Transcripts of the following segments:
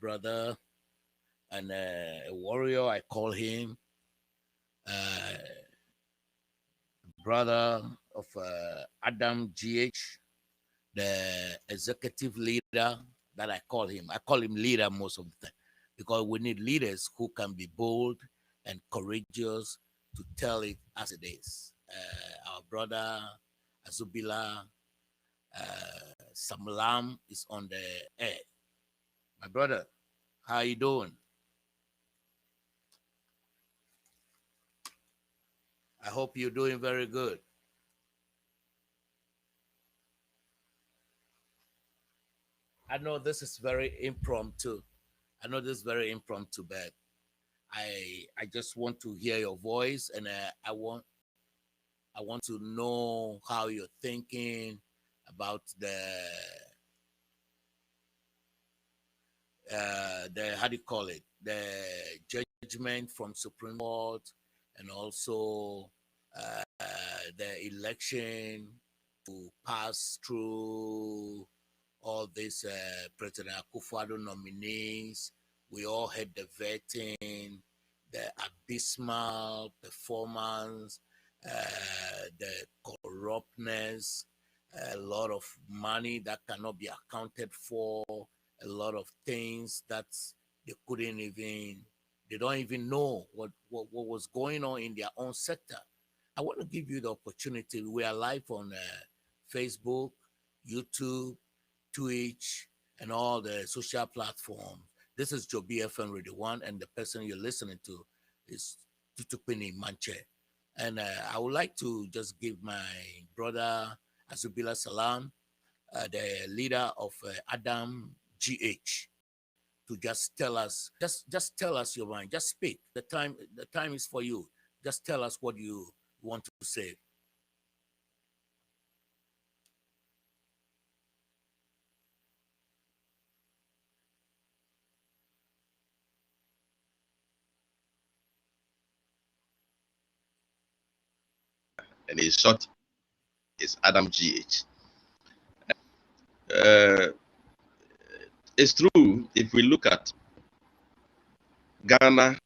brother and a warrior. I call him brother of Adam GH, the executive leader that I call him. I call him leader most of the time because we need leaders who can be bold and courageous to tell it as it is. Our brother Azubila Samalam is on the air. My brother, how you doing? I hope you're doing very good. I know this is very impromptu. I know this is very impromptu, but I just want to hear your voice, and I want to know how you're thinking about the how do you call it, the judgment from Supreme Court, and also the election to pass through all these President Akufo-Addo nominees. We all had the vetting, the abysmal performance, the corruptness, a lot of money that cannot be accounted for, a lot of things that they don't even know what was going on in their own sector. I want to give you the opportunity. We are live on Facebook, YouTube, Twitch, and all the social platforms. This is DZOBIFMRADIO1, and the person you're listening to is Tutupini Manche. And I would like to just give my brother Azubila Salam, the leader of Adam GH, to just tell us, just tell us your mind. Just speak. The time is for you. Just tell us what you want to say. And his short is Adam GH. It's true, if we look at Ghana,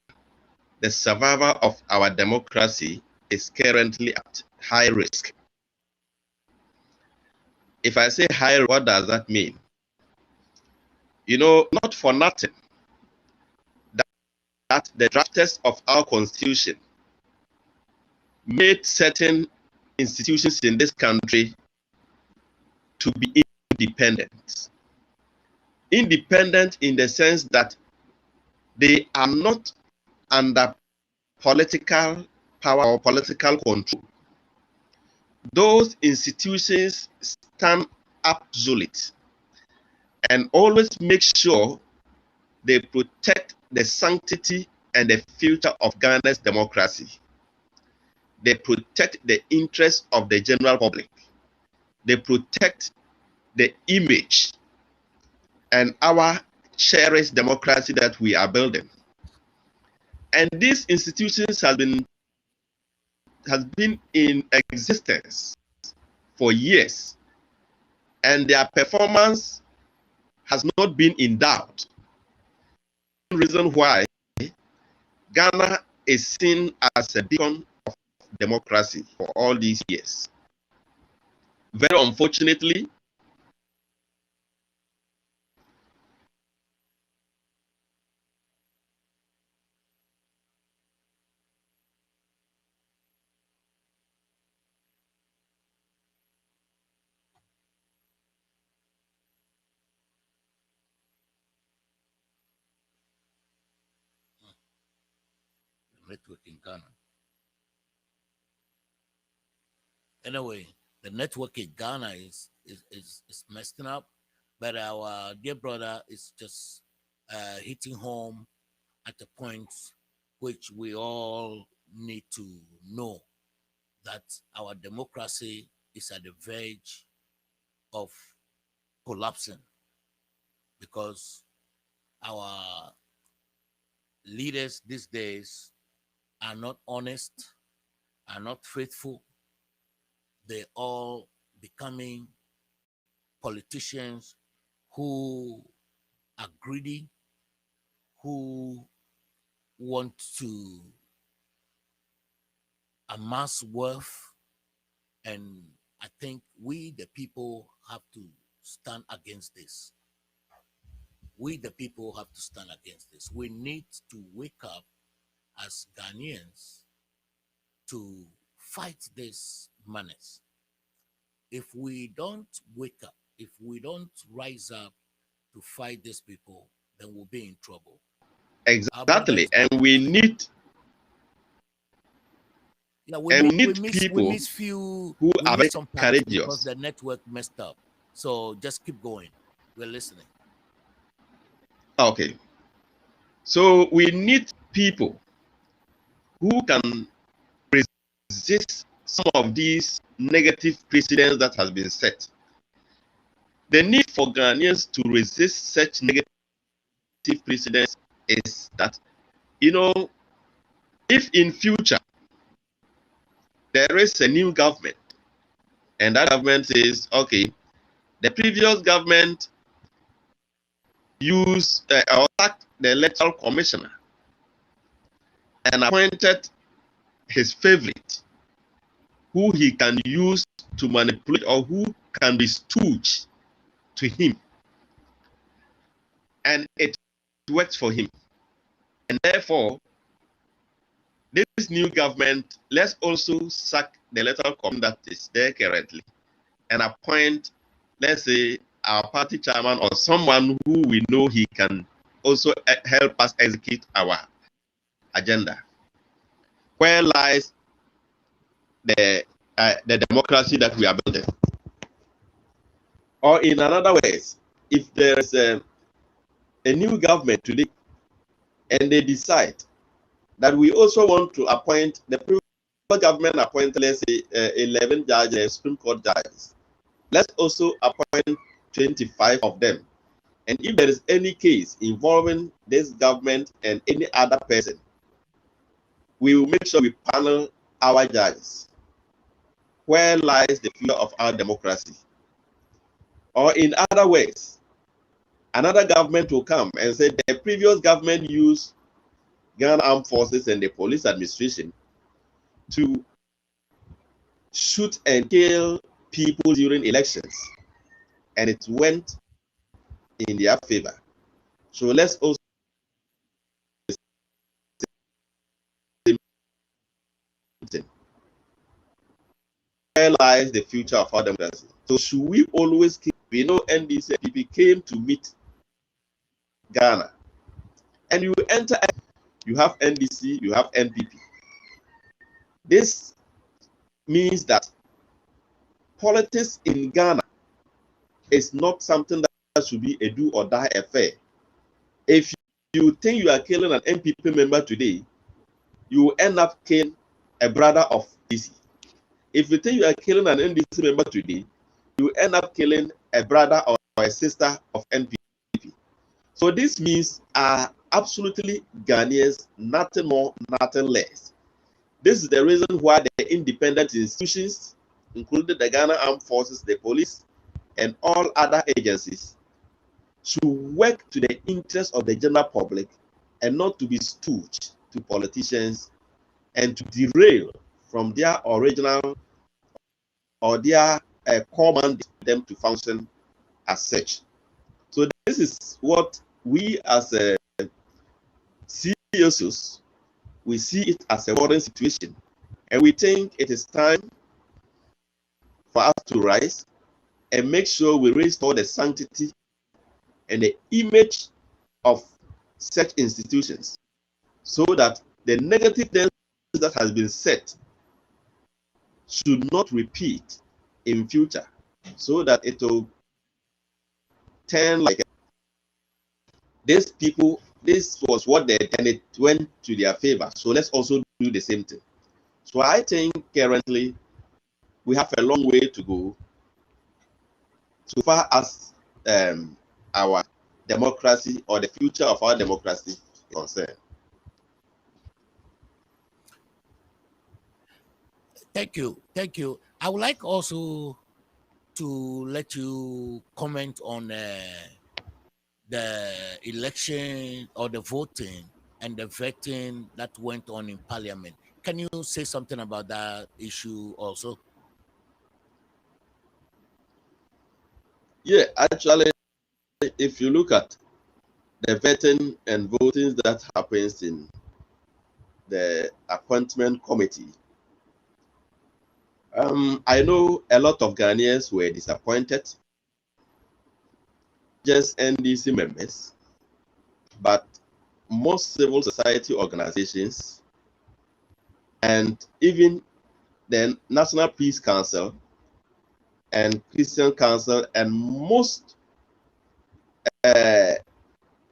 the survival of our democracy is currently at high risk. If I say high, what does that mean? You know, not for nothing that the drafters of our constitution made certain institutions in this country to be independent. Independent in the sense that they are not under political power or political control. Those institutions stand absolute and always make sure they protect the sanctity and the future of Ghana's democracy. They protect the interests of the general public. They protect the image and our cherished democracy that we are building. And these institutions has been in existence for years, and their performance has not been in doubt. The reason why Ghana is seen as a beacon of democracy for all these years. Very unfortunately, Network in Ghana. Anyway, the network in Ghana is messing up, but our dear brother is just hitting home at the point which we all need to know that our democracy is at the verge of collapsing because our leaders these days are not honest, are not faithful. They're all becoming politicians who are greedy, who want to amass wealth, and I think we, the people, have to stand against this. We, the people, have to stand against this. We need to wake up as Ghanaians to fight this menace. If we don't wake up, if we don't rise up to fight these people, then we'll be in trouble. Exactly. And we need we miss few who are very some parts because courageous. the network messed up. So just keep going. We're listening. Okay. So we need people who can resist some of these negative precedents that has been set. The need for Ghanaians to resist such negative precedents is that, if in future there is a new government and that government says, okay, the previous government used or sacked the electoral commissioner and appointed his favorite, who he can use to manipulate or who can be stooge to him, and it works for him. And therefore, this new government, let's also sack the electoral commission that is there currently and appoint, let's say, our party chairman or someone who we know he can also help us execute our agenda. Where lies the democracy that we are building? Or in another words, if there is a new government today and they decide that we also want to appoint, the previous government appointed, let's say, 11 judges, Supreme Court judges. Let's also appoint 25 of them. And if there is any case involving this government and any other person, we will make sure we panel our judges. Where lies the future of our democracy? Or in other ways, another government will come and say the previous government used Ghana Armed Forces and the police administration to shoot and kill people during elections, and it went in their favor. So let's also where lies the future of our democracy? So should we always keep, we know NDC came to meet Ghana, and you enter, you have NDC, you have NPP. This means that politics in Ghana is not something that should be a do or die affair. If you think you are killing an NPP member today, you will end up killing a brother of DC. If you think you are killing an NDC member today, you end up killing a brother or a sister of NPP. So this means are absolutely Ghanaians, nothing more, nothing less. This is the reason why the independent institutions, including the Ghana Armed Forces, the police, and all other agencies, should work to the interest of the general public and not to be stooged to politicians and to derail from their original or their core mandate for them to function as such. So this is what we as CSOs, we see it as a worrying situation, and we think it is time for us to rise and make sure we restore the sanctity and the image of such institutions, so that the negative things that has been set should not repeat in future, so that it will turn like these people, this was what they did and it went to their favor. So let's also do the same thing. So I think currently we have a long way to go so far as our democracy or the future of our democracy is concerned. Thank you. Thank you. I would like also to let you comment on the election or the voting and the vetting that went on in Parliament. Can you say something about that issue also? Yeah, actually, if you look at the vetting and voting that happens in the appointment committee, I know a lot of Ghanaians were disappointed, just NDC members, but most civil society organizations and even the National Peace Council and Christian Council and most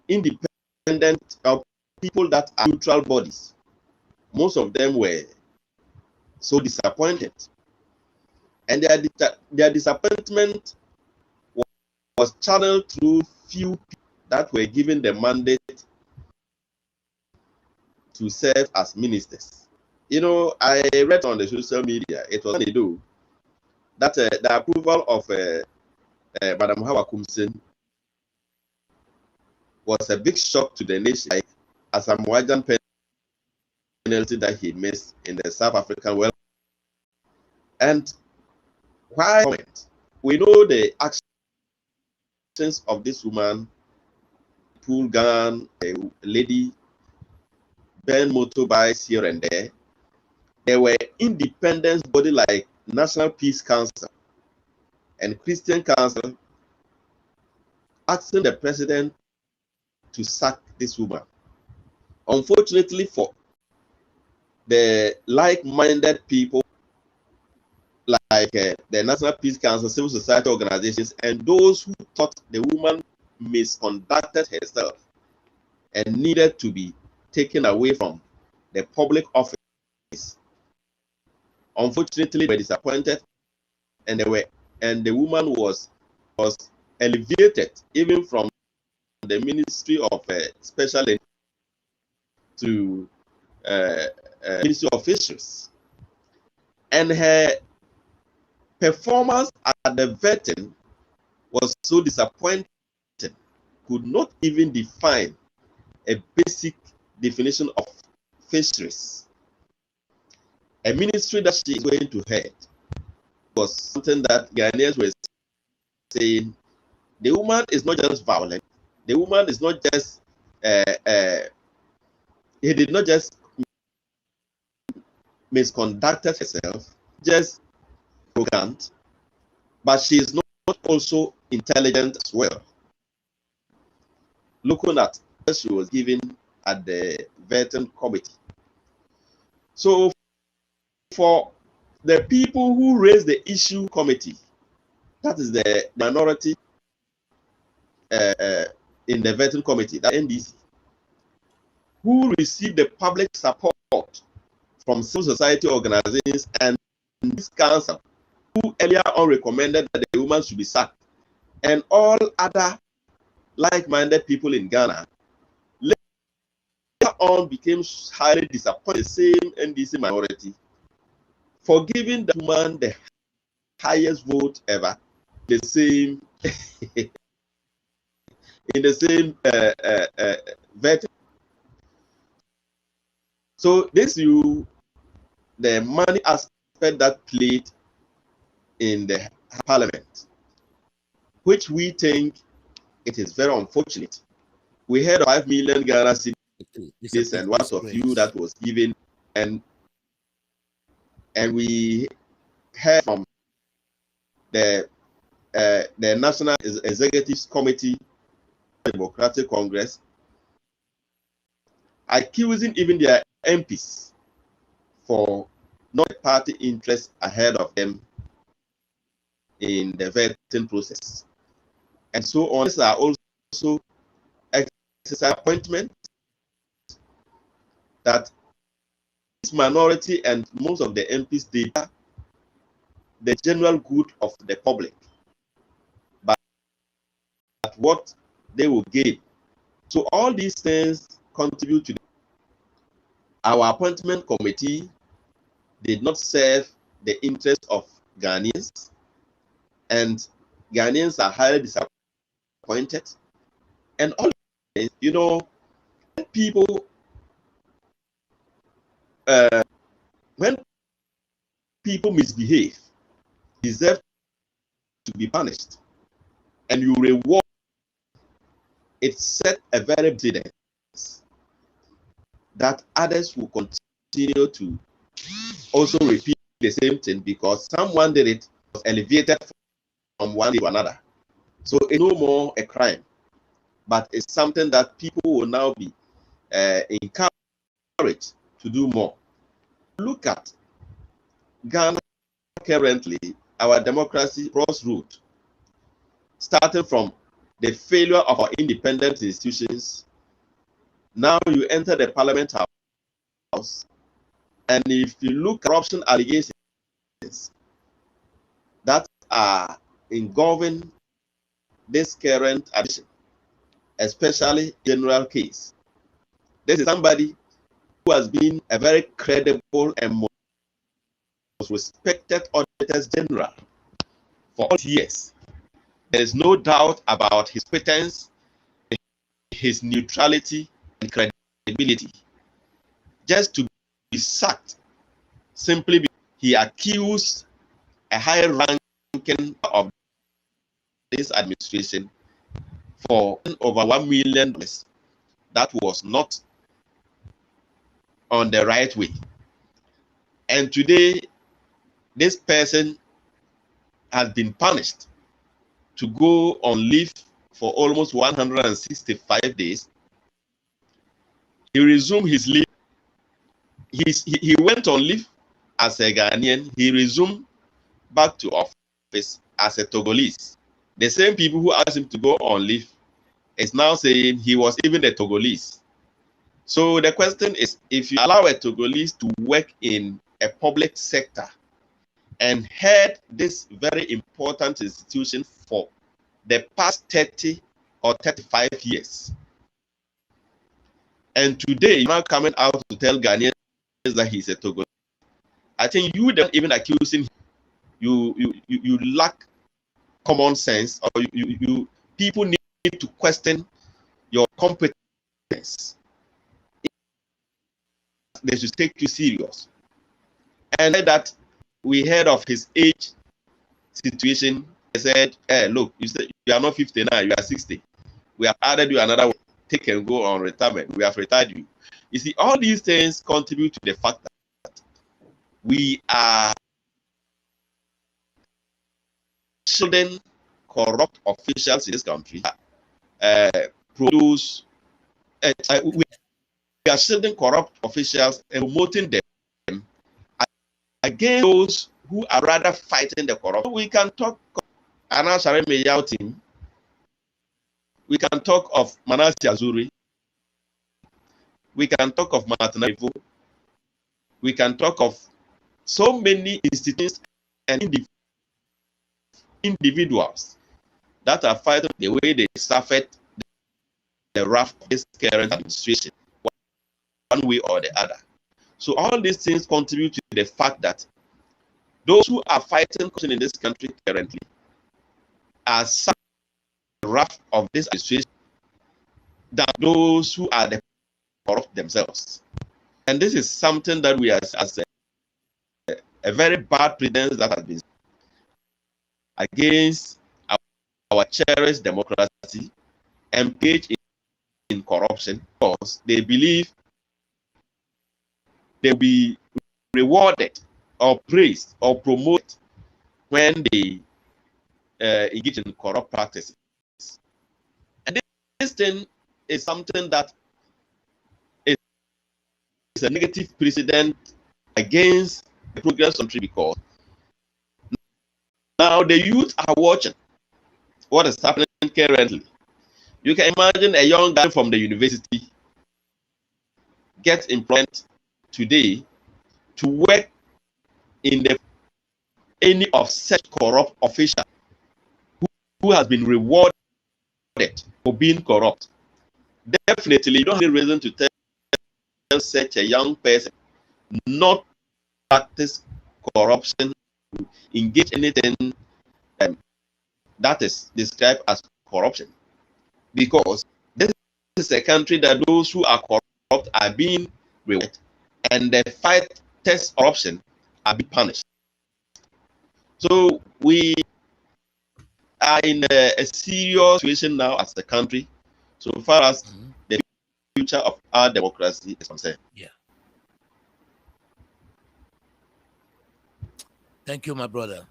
independent people that are neutral bodies, most of them were so disappointed. And their disappointment was channeled through few people that were given the mandate to serve as ministers. You know, I read on the social media, it was funny though, that the approval of Madam Hawa Kumsin was a big shock to the nation, like as a Mwajan penalty that he missed in the South African World. And why comment? We know the actions of this woman, pull gun, a lady, burn motorbikes here and there. There were independent body like National Peace Council and Christian Council asking the president to sack this woman. Unfortunately for the like-minded people like the National Peace Council, civil society organizations, and those who thought the woman misconducted herself and needed to be taken away from the public office, unfortunately were disappointed, and the woman was elevated even from the Ministry of Special to ministry officials, and her performance at the vetting was so disappointing, could not even define a basic definition of fisheries. A ministry that she is going to head was something that Ghanaians were saying, the woman is not just violent, the woman is not just he did not just misconducted herself, just arrogant, but she is not also intelligent as well. Looking at what she was given at the vetting committee. So for the people who raised the issue committee, that is the minority in the vetting committee, that NDC, who received the public support from civil society organizations and this council, who earlier on recommended that the woman should be sacked, and all other like-minded people in Ghana, later on became highly disappointed, the same NDC minority, for giving the woman the highest vote ever, the same in the same vetting. So this the money aspect that played in the parliament, which we think it is very unfortunate. We heard of 5 million Ghana cedis and what of you that was given, and we heard from the National Executive Committee, Democratic Congress, accusing even their MPs for not party interest ahead of them in the vetting process, and so on. These are also exercise appointment that this minority and most of the MPs did the general good of the public, but what they will gain. So all these things contribute to our appointment committee did not serve the interest of Ghanaians, and Ghanaians are highly disappointed. And all, you know, people, when people misbehave, deserve to be punished, and you reward it, set a very precedent that others will continue to also repeat the same thing, because someone did it, was elevated from one day to another. So it's no more a crime, but it's something that people will now be encouraged to do more. Look at Ghana currently, our democracy crossroad, starting from the failure of our independent institutions. Now you enter the parliament house, and if you look at corruption allegations that are engulfing this current addition, especially general case, this is somebody who has been a very credible and most respected auditors general for all years. There is no doubt about his competence, his neutrality, and credibility. Just to be sacked simply because he accused a high ranking of this administration for over $1 million that was not on the right way. And today, this person has been punished to go on leave for almost 165 days. He resumed his leave. He went on leave as a Ghanaian. He resumed back to office as a Togolese. The same people who asked him to go on leave is now saying he was even a Togolese. So the question is, if you allow a Togolese to work in a public sector and head this very important institution for the past 30 or 35 years, and today you're now coming out to tell Ghanaians that he's a Togolese, I think you don't even accusing him. You lack common sense, or people need to question your competence. They should take you serious. And that we heard of his age situation. They said, hey, look, you are not 59, you are 60. We have added you another one. Take and go on retirement. We have retired you. You see, all these things contribute to the fact that we are shielding corrupt officials in this country. We are shielding corrupt officials and promoting them against those who are rather fighting the corruption. We can talk of iojaejjmaeo team. We can talk of Manasseh Azuri. We can talk of Martin Ivo. We can talk of so many institutions and individuals that are fighting the way they suffered the wrath of this current administration, one way or the other. So all these things contribute to the fact that those who are fighting corruption in this country currently are suffering the wrath of this administration than those who are the corrupt themselves. And this is something that we as a very bad precedent that has been against our cherished democracy, engaged in corruption, because they believe they'll be rewarded or praised or promoted when they engage in corrupt practices. And this thing is something that is a negative precedent against the progress country, because now the youth are watching what is happening currently. You can imagine a young guy from the university gets employed today to work in any of such corrupt official who has been rewarded for being corrupt. Definitely, you don't have any reason to tell such a young person not practice corruption, engage anything that is described as corruption, because is a country that those who are corrupt are being rewarded, and the fighters of corruption are being punished. So we are in a serious situation now as a country, so far as the future of our democracy is concerned. Yeah. Thank you, my brother.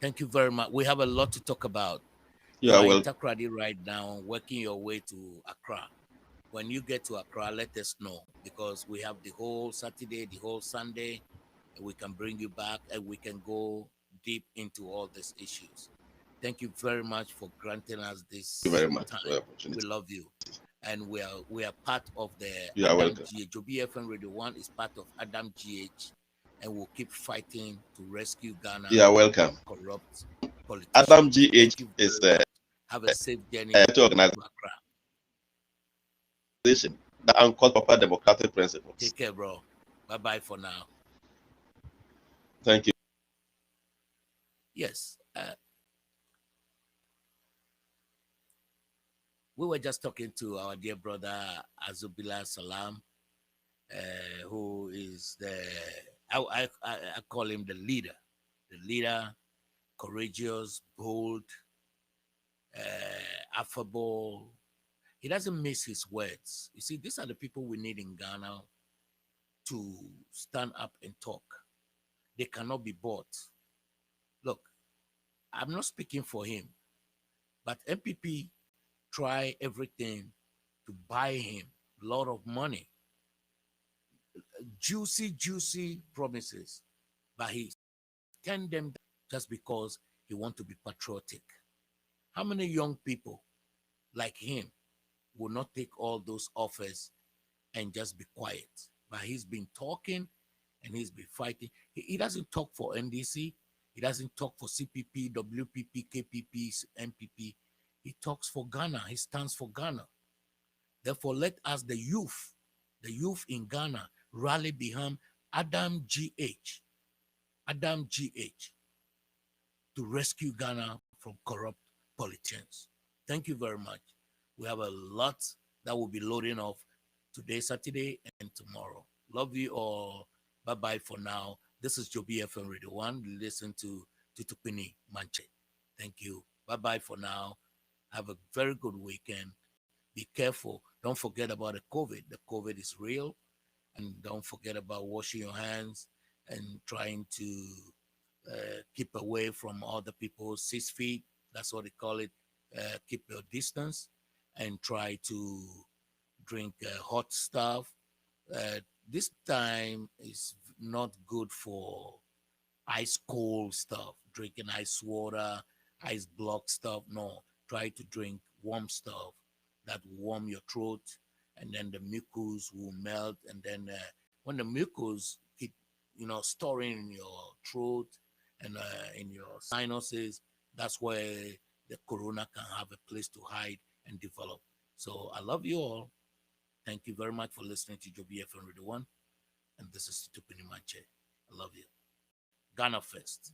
Thank you very much. We have a lot to talk about. You are in Takoradi right now, working your way to Accra. When you get to Accra, let us know, because we have the whole Saturday, the whole Sunday. We can bring you back and we can go deep into all these issues. Thank you very much for granting us this time. We love you. And we are part of the Adam GH. JOBIFM Radio 1 is part of Adam GH, and we'll keep fighting to rescue Ghana. You are welcome. Corrupt politicians. Adam GH is have a safe journey to Accra. That anchors proper democratic principles. Take care, bro. Bye bye for now. Thank you. Yes. We were just talking to our dear brother Azubila Salam, who is I call him the leader, courageous, bold, affable. He doesn't miss his words. You see, these are the people we need in Ghana to stand up and talk. They cannot be bought. Look, I'm not speaking for him, but MPP try everything to buy him a lot of money. Juicy promises, but he turned them down just because he wants to be patriotic. How many young people like him will not take all those offers and just be quiet? But he's been talking and he's been fighting. He doesn't talk for NDC. He doesn't talk for CPP, WPP, KPP, MPP. He talks for Ghana. He stands for Ghana. Therefore, let us, the youth in Ghana, rally behind Adam GH to rescue Ghana from corrupt politicians. Thank you very much. We have a lot that will be loading off today, Saturday, and tomorrow. Love you all. Bye-bye for now. This is JOBIFM Radio 1. Listen to Tutupini Manche. Thank you. Bye-bye for now. Have a very good weekend. Be careful. Don't forget about the COVID. The COVID is real. And don't forget about washing your hands and trying to keep away from other people. 6 feet, that's what they call it. Keep your distance and try to drink hot stuff. This time is not good for ice cold stuff, drinking ice water, ice block stuff. No, try to drink warm stuff that will warm your throat, and then the mucus will melt. And then when the mucus keep, storing in your throat and in your sinuses, that's where the corona can have a place to hide and develop. So I love you all. Thank you very much for listening to JOBIFM Radio 1. And this is Tutupini Manche. I love you. Ghana first.